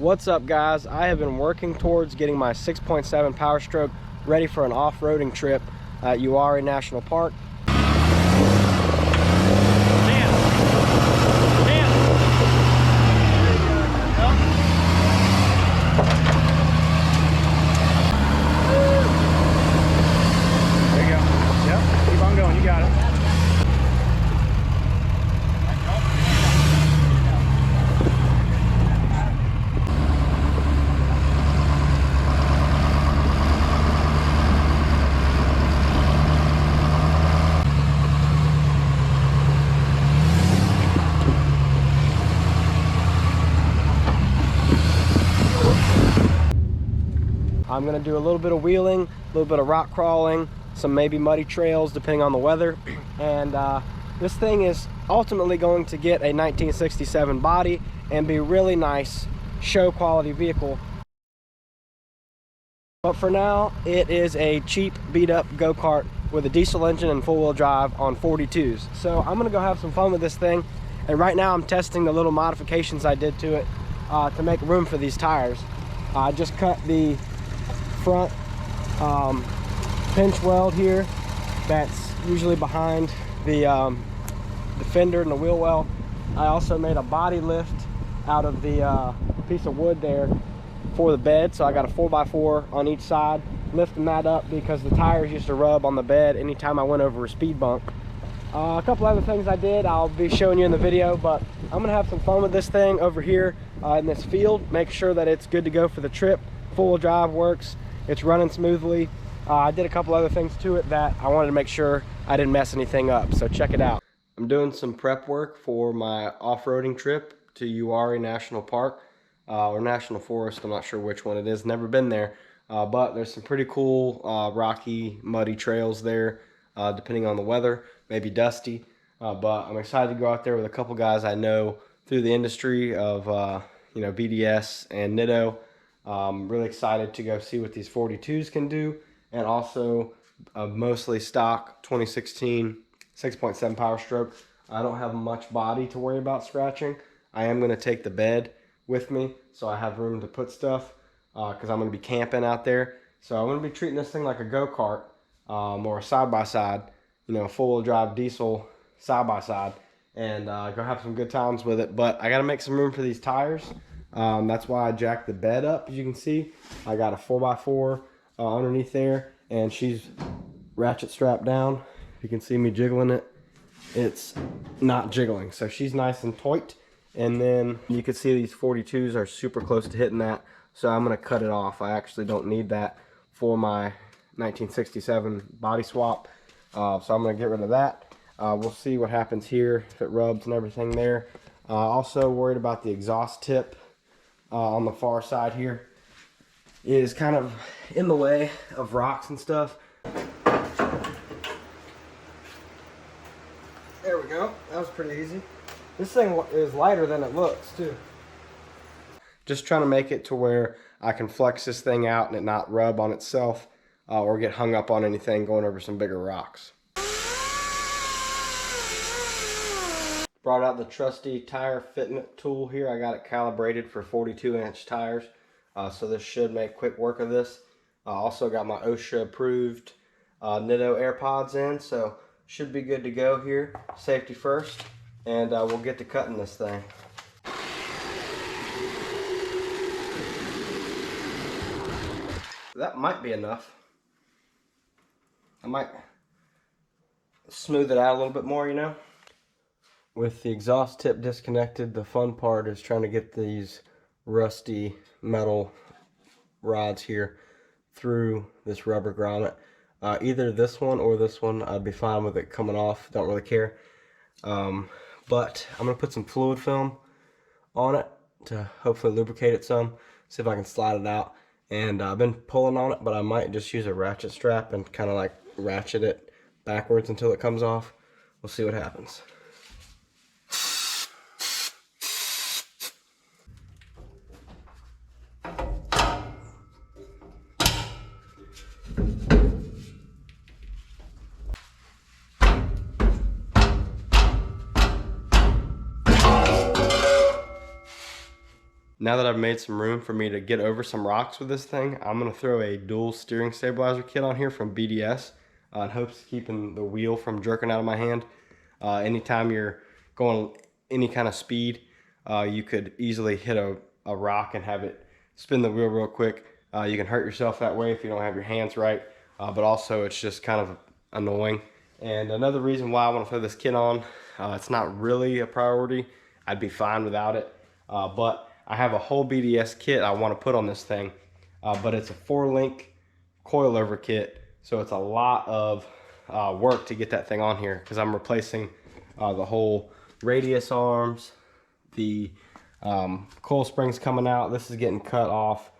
What's up, guys? I have been working towards getting my 6.7 Powerstroke ready for an off-roading trip at Uwharrie National Park. I'm gonna do a little bit of wheeling, a little bit of rock crawling, some maybe muddy trails depending on the weather. And this thing is ultimately going to get a 1967 body and be a really nice show quality vehicle. But for now, it is a cheap beat up go-kart with a diesel engine and four-wheel drive on 42s. So I'm gonna go have some fun with this thing. And right now I'm testing the little modifications I did to it to make room for these tires. I just cut the front pinch weld here that's usually behind the fender and the wheel well. I also made a body lift out of the piece of wood there for the bed, so I got a 4x4 on each side, lifting that up because the tires used to rub on the bed anytime I went over a speed bump. A couple other things I did I'll be showing you in the video, but I'm gonna have some fun with this thing over here in this field, make sure that it's good to go for the trip. Full drive works, it's running smoothly. I did a couple other things to it that I wanted to make sure I didn't mess anything up, so check it out. I'm doing some prep work for my off-roading trip to Uwharrie National Park, or National Forest, I'm not sure which one it is, never been there. But there's some pretty cool rocky, muddy trails there, depending on the weather, maybe dusty. But I'm excited to go out there with a couple guys I know through the industry of BDS and Nitto. Really excited to go see what these 42s can do, and also a mostly stock 2016 6.7 Powerstroke. I don't have much body to worry about scratching. I am going to take the bed with me so I have room to put stuff because I'm going to be camping out there. So I'm going to be treating this thing like a go-kart or a side-by-side, four-wheel drive diesel side-by-side, and go have some good times with it. But I got to make some room for these tires. That's why I jacked the bed up. As you can see, I got a 4x4 underneath there, and she's ratchet strapped down. You can see me jiggling it. It's not jiggling, so she's nice and tight. And then you can see these 42s are super close to hitting that, so I'm going to cut it off. I actually don't need that for my 1967 body swap, so I'm going to get rid of that. We'll see what happens here, if it rubs and everything there. Also worried about the exhaust tip on the far side here. It is kind of in the way of rocks and stuff. There we go. That was pretty easy. This thing is lighter than it looks too. Just trying to make it to where I can flex this thing out and it not rub on itself or get hung up on anything going over some bigger rocks. Brought out the trusty tire fitment tool here. I got it calibrated for 42-inch tires, so this should make quick work of this. I also got my OSHA approved Nitto AirPods in, so should be good to go here. Safety first, and we'll get to cutting this thing. That might be enough. I might smooth it out a little bit more, With the exhaust tip disconnected, the fun part is trying to get these rusty metal rods here through this rubber grommet. Either this one or this one, I'd be fine with it coming off, don't really care. But I'm going to put some fluid film on it to hopefully lubricate it some, see if I can slide it out. And I've been pulling on it, but I might just use a ratchet strap and kind of like ratchet it backwards until it comes off. We'll see what happens. Now that I've made some room for me to get over some rocks with this thing, I'm gonna throw a dual steering stabilizer kit on here from BDS in hopes of keeping the wheel from jerking out of my hand. Anytime you're going any kind of speed, you could easily hit a rock and have it spin the wheel real quick. You can hurt yourself that way if you don't have your hands right, but also it's just kind of annoying. And another reason why I want to throw this kit on, it's not really a priority. I'd be fine without it, but I have a whole BDS kit I want to put on this thing, but it's a 4-link coilover kit, so it's a lot of work to get that thing on here because I'm replacing the whole radius arms, the coil springs coming out. This is getting cut off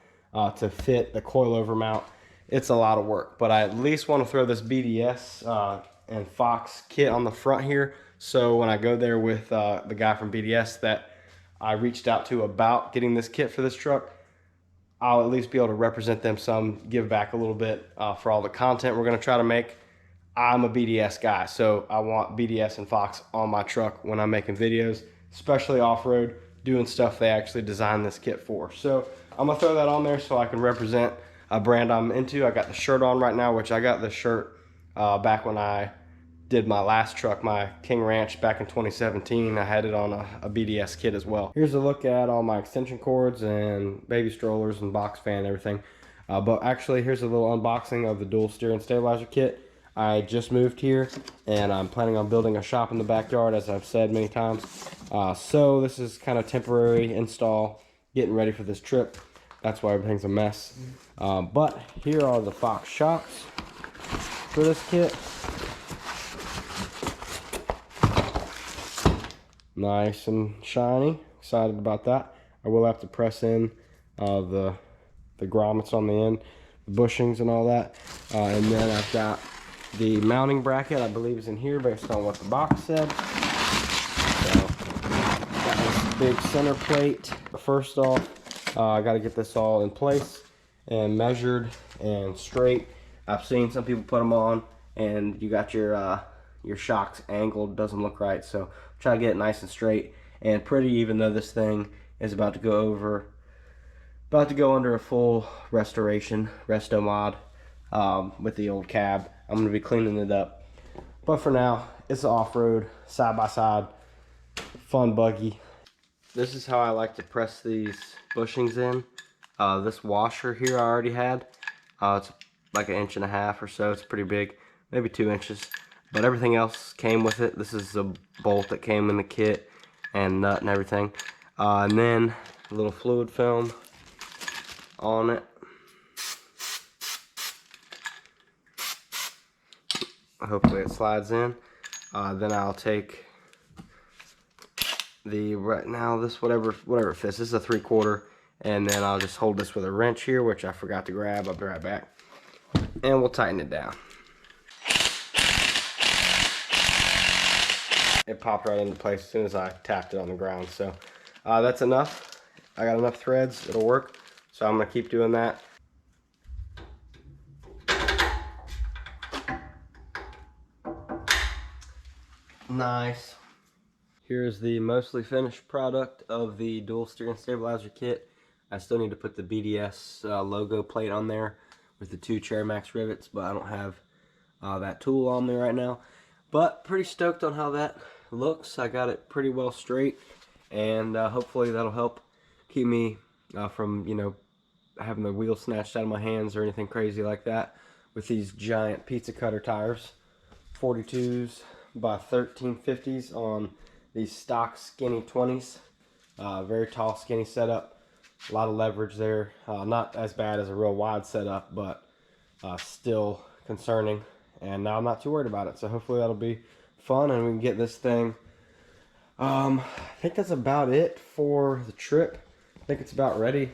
to fit the coilover mount. It's a lot of work, but I at least want to throw this BDS and Fox kit on the front here, so when I go there with the guy from BDS that I reached out to about getting this kit for this truck, I'll at least be able to represent them some, give back a little bit for all the content we're going to try to make. I'm a BDS guy, so I want BDS and Fox on my truck when I'm making videos, especially off-road, doing stuff they actually designed this kit for. So I'm going to throw that on there so I can represent a brand I'm into. I got the shirt on right now, which I got this shirt back when I did my last truck, my King Ranch, back in 2017. I had it on a BDS kit as well. Here's a look at all my extension cords and baby strollers and box fan and everything. But actually, here's a little unboxing of the dual steering stabilizer kit. I just moved here and I'm planning on building a shop in the backyard, as I've said many times. So this is kind of temporary install, getting ready for this trip. That's why everything's a mess. But here are the Fox shocks for this kit. Nice and shiny. Excited about that. I will have to press in the grommets on the end, the bushings and all that. And then I've got the mounting bracket, I believe is in here based on what the box said. So got this big center plate. First off, I got to get this all in place and measured and straight. I've seen some people put them on and you got your shocks angled, doesn't look right, so try to get it nice and straight and pretty, even though this thing is about to go under a full restoration, resto mod with the old cab. I'm going to be cleaning it up, but for now it's an off-road side-by-side fun buggy. This is how I like to press these bushings in. This washer here I already had. It's like 1.5 inches or so. It's pretty big, maybe 2 inches. But everything else came with it. This is a bolt that came in the kit and nut and everything. And then a little fluid film on it. Hopefully it slides in. Then I'll take the, right now, this whatever it fits. This is a 3/4. And then I'll just hold this with a wrench here, which I forgot to grab. I'll be right back. And we'll tighten it down. It popped right into place as soon as I tapped it on the ground. So that's enough. I got enough threads, it'll work. So I'm gonna keep doing that. Nice. Here's the mostly finished product of the dual steering stabilizer kit. I still need to put the BDS logo plate on there with the 2 Chairmax rivets, but I don't have that tool on me right now. But pretty stoked on how that looks. I got it pretty well straight, and hopefully that'll help keep me from, you know, having the wheel snatched out of my hands or anything crazy like that with these giant pizza cutter tires, 42s by 1350s on these stock skinny 20s. Very tall skinny setup, a lot of leverage there. Not as bad as a real wide setup, but still concerning. And now I'm not too worried about it, so hopefully that'll be fun and we can get this thing. I think that's about it for the trip. I think it's about ready.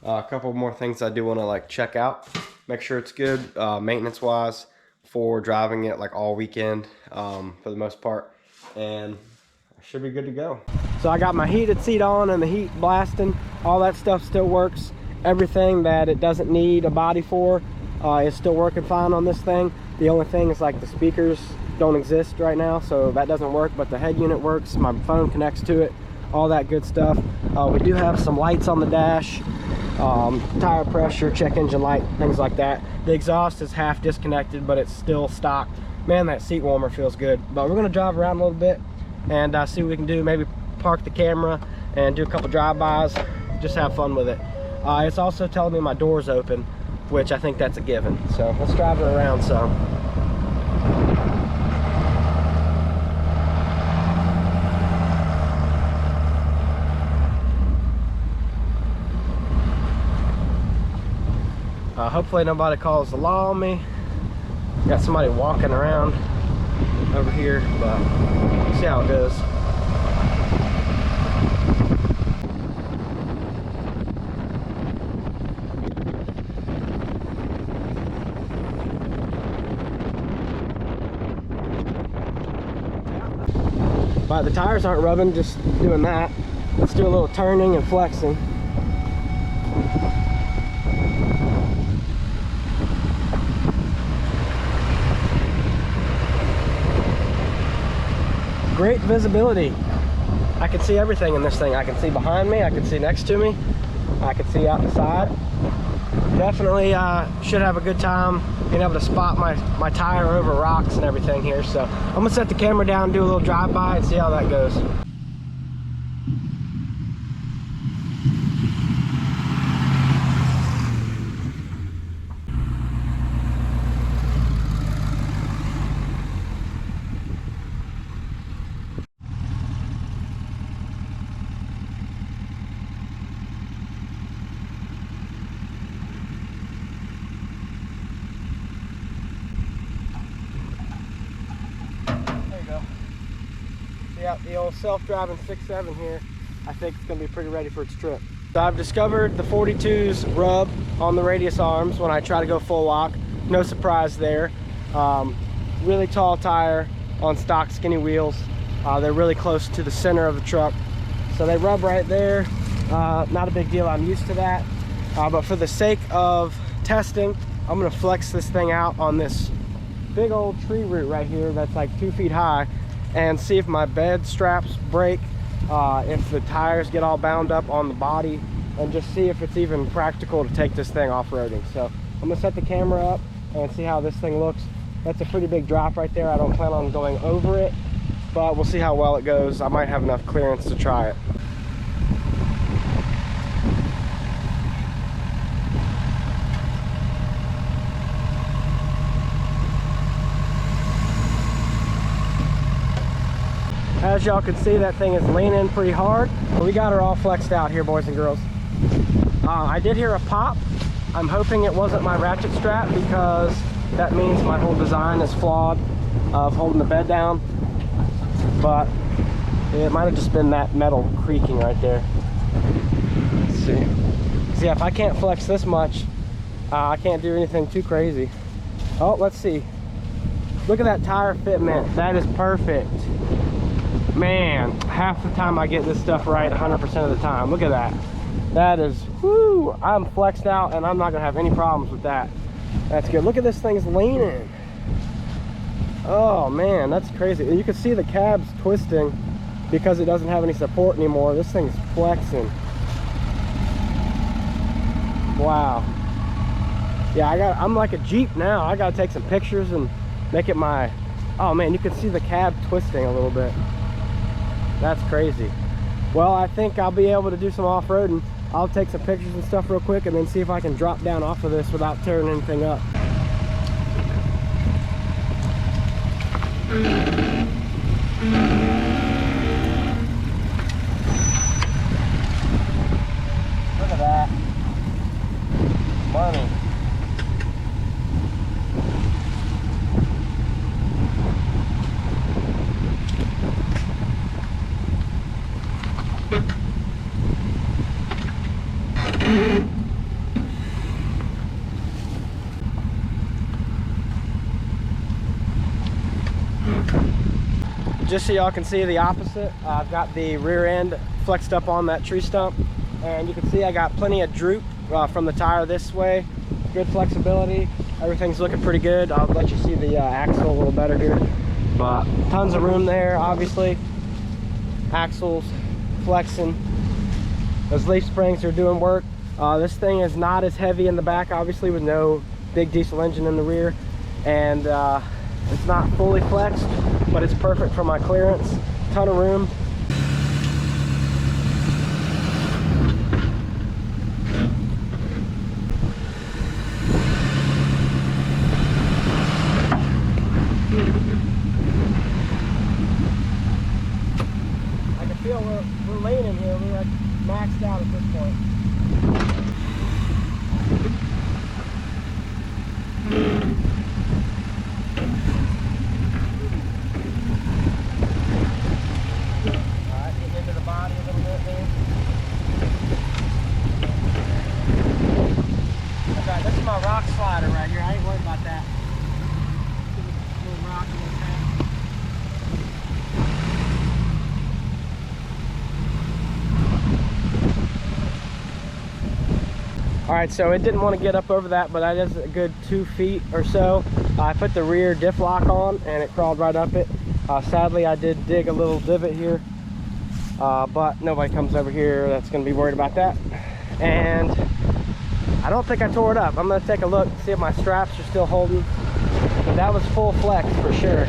A couple more things I do want to like check out, make sure it's good maintenance wise for driving it like all weekend for the most part, and I should be good to go. So I got my heated seat on and the heat blasting. All that stuff still works. Everything that it doesn't need a body for is still working fine on this thing. The only thing is like the speakers don't exist right now, so that doesn't work, but the head unit works. My phone connects to it. all that good stuff. We do have some lights on the dash, tire pressure, check engine light, things like that. The exhaust is half disconnected, but it's still stock. Man, that seat warmer feels good. But we're gonna drive around a little bit and see what we can do. Maybe park the camera and do a couple drive-bys, just have fun with it. It's also telling me my door's open, which I think that's a given. So let's drive it around some. Hopefully nobody calls the law on me. Got somebody walking around over here, but see how it goes. But the tires aren't rubbing, just doing that. Let's do a little turning and flexing. Great visibility. I can see everything in this thing. I can see behind me, I can see next to me, I can see out the side. Definitely should have a good time being able to spot my tire over rocks and everything here. So I'm gonna set the camera down and do a little drive-by and see how that goes. Yeah, the old self-driving 6.7 here, I think it's going to be pretty ready for its trip. So I've discovered the 42's rub on the radius arms when I try to go full lock. No surprise there. Really tall tire on stock skinny wheels. They're really close to the center of the truck. So they rub right there. Not a big deal, I'm used to that. But for the sake of testing, I'm going to flex this thing out on this big old tree root right here that's like 2 feet high, and see if my bed straps break, if the tires get all bound up on the body, and just see if it's even practical to take this thing off-roading. So I'm gonna set the camera up and see how this thing looks. That's a pretty big drop right there. I don't plan on going over it, but we'll see how well it goes. I might have enough clearance to try it. As y'all can see, that thing is leaning pretty hard. We got her all flexed out here, boys and girls. I did hear a pop. I'm hoping it wasn't my ratchet strap, because that means my whole design is flawed of holding the bed down. But it might have just been that metal creaking right there. Let's see. So yeah, if I can't flex this much, I can't do anything too crazy. Oh, let's see. Look at that tire fitment. That is perfect. Man, half the time I get this stuff right 100% of the time. Look at that. That is, whoo, I'm flexed out and I'm not gonna have any problems with that. That's good. Look at this thing's leaning. Oh man, that's crazy. And you can see the cab's twisting because it doesn't have any support anymore. This thing's flexing. Wow. Yeah, I'm like a Jeep now. I gotta take some pictures and make it my, oh man, you can see the cab twisting a little bit. That's crazy. Well, I think I'll be able to do some off-roading. I'll take some pictures and stuff real quick and then see if I can drop down off of this without tearing anything up. Look at that. Money. Just so y'all can see the opposite, I've got the rear end flexed up on that tree stump, and you can see I got plenty of droop from the tire this way. Good flexibility, everything's looking pretty good. I'll let you see the axle a little better here, but tons of room there. Obviously axles flexing. Those leaf springs are doing work. This thing is not as heavy in the back, obviously, with no big diesel engine in the rear, and it's not fully flexed, but it's perfect for my clearance. Ton of room. I can feel we're leaning here. We're like maxed out at this point. Alright, getting into the body a little bit there. Okay, this is my rock slider right here. I ain't worried about that. Little rock in the tank. Alright, so it didn't want to get up over that, but that is a good 2 feet or so. I put the rear diff lock on and it crawled right up it. Sadly, I did dig a little divot here, but nobody comes over here that's going to be worried about that. And I don't think I tore it up. I'm going to take a look, see if my straps are still holding. But that was full flex for sure.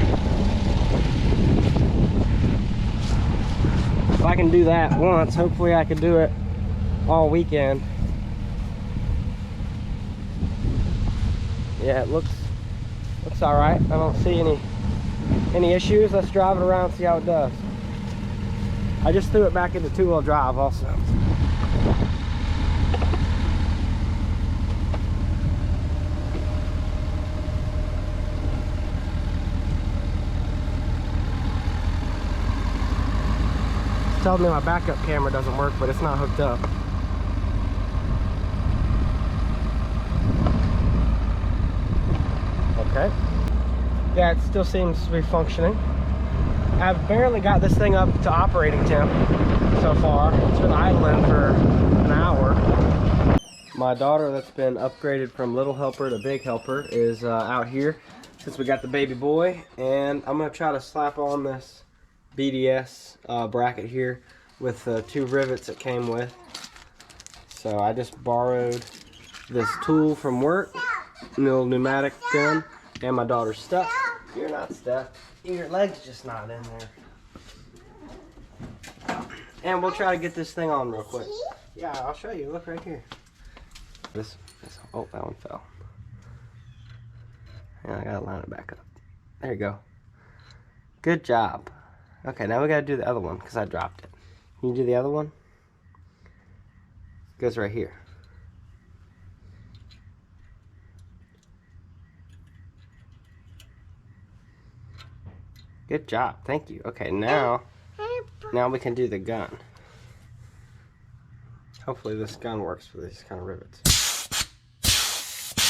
If I can do that once, hopefully I can do it all weekend. Yeah, it looks all right. I don't see any issues. Let's drive it around and see how it does. I just threw it back into 2-wheel drive also. It's telling me my backup camera doesn't work, but it's not hooked up. Okay. Yeah, it still seems to be functioning. I've barely got this thing up to operating temp so far. It's been idling for an hour. My daughter that's been upgraded from little helper to big helper is out here since we got the baby boy, and I'm gonna try to slap on this BDS bracket here with 2 rivets it came with. So I just borrowed this tool from work, little pneumatic gun, and my daughter's stuck. You're not stuck. Your leg's just not in there. And we'll try to get this thing on real quick. Yeah, I'll show you. Look right here. Oh, that one fell. Yeah, I gotta line it back up. There you go. Good job. Okay, now we gotta do the other one because I dropped it. Can you do the other one? It goes right here. Good job, thank you. Okay, now we can do the gun. Hopefully this gun works for these kind of rivets.